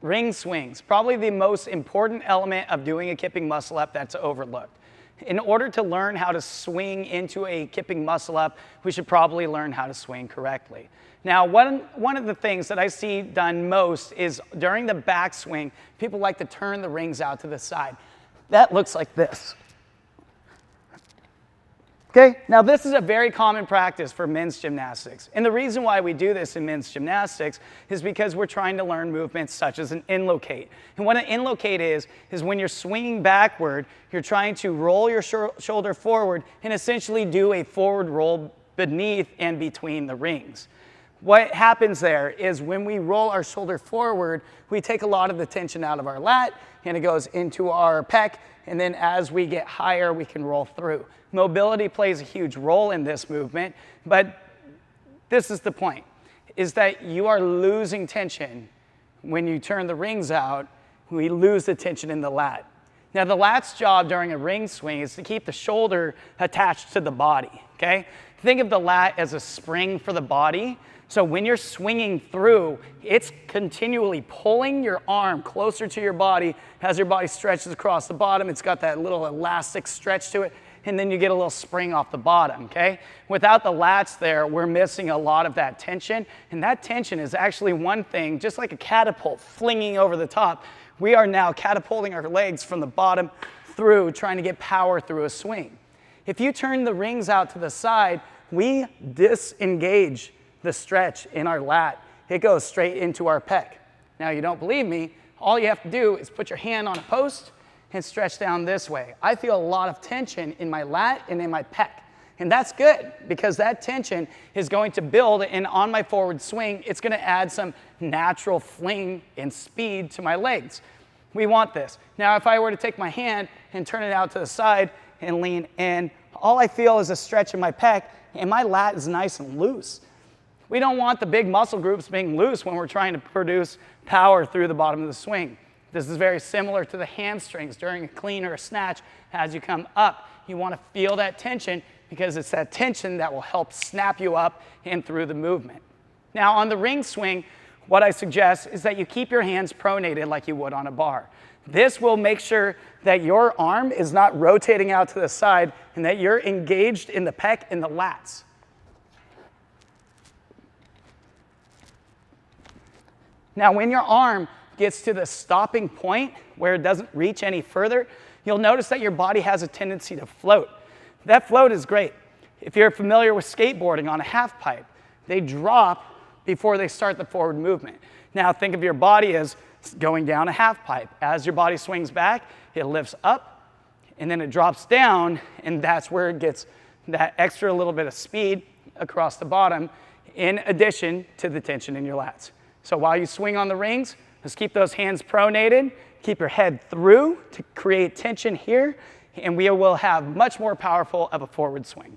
Ring swings, probably the most important element of doing a kipping muscle up that's overlooked. In order to learn how to swing into a kipping muscle up, we should probably learn how to swing correctly. Now, one of the things that I see done most is during the backswing, people like to turn the rings out to the side. That looks like this. Okay, now this is a very common practice for men's gymnastics. And the reason why we do this in men's gymnastics is because we're trying to learn movements such as an inlocate. And what an inlocate is when you're swinging backward, you're trying to roll your shoulder forward and essentially do a forward roll beneath and between the rings. What happens there is when we roll our shoulder forward, we take a lot of the tension out of our lat and it goes into our pec, and then as we get higher, we can roll through. Mobility plays a huge role in this movement, but this is the point, is that you are losing tension when you turn the rings out. We lose the tension in the lat. Now, the lat's job during a ring swing is to keep the shoulder attached to the body, okay? Think of the lat as a spring for the body. So when you're swinging through, it's continually pulling your arm closer to your body as your body stretches across the bottom. It's got that little elastic stretch to it, and then you get a little spring off the bottom, okay? Without the lats there, we're missing a lot of that tension, and that tension is actually one thing, just like a catapult flinging over the top. We are now catapulting our legs from the bottom through, trying to get power through a swing. If you turn the rings out to the side, we disengage the stretch in our lat. It goes straight into our pec. Now, you don't believe me, all you have to do is put your hand on a post and stretch down this way. I feel a lot of tension in my lat and in my pec. And that's good because that tension is going to build, and on my forward swing, it's gonna add some natural fling and speed to my legs. We want this. Now, if I were to take my hand and turn it out to the side and lean in, all I feel is a stretch in my pec, and my lat is nice and loose. We don't want the big muscle groups being loose when we're trying to produce power through the bottom of the swing. This is very similar to the hamstrings during a clean or a snatch. As you come up, you want to feel that tension because it's that tension that will help snap you up and through the movement. Now, on the ring swing, what I suggest is that you keep your hands pronated like you would on a bar. This will make sure that your arm is not rotating out to the side and that you're engaged in the pec and the lats. Now, when your arm gets to the stopping point where it doesn't reach any further, you'll notice that your body has a tendency to float. That float is great. If you're familiar with skateboarding on a half pipe, they drop before they start the forward movement. Now, think of your body as going down a half pipe. As your body swings back, it lifts up, and then it drops down, and that's where it gets that extra little bit of speed across the bottom, in addition to the tension in your lats. So while you swing on the rings, just keep those hands pronated, keep your head through to create tension here, and we will have much more powerful of a forward swing.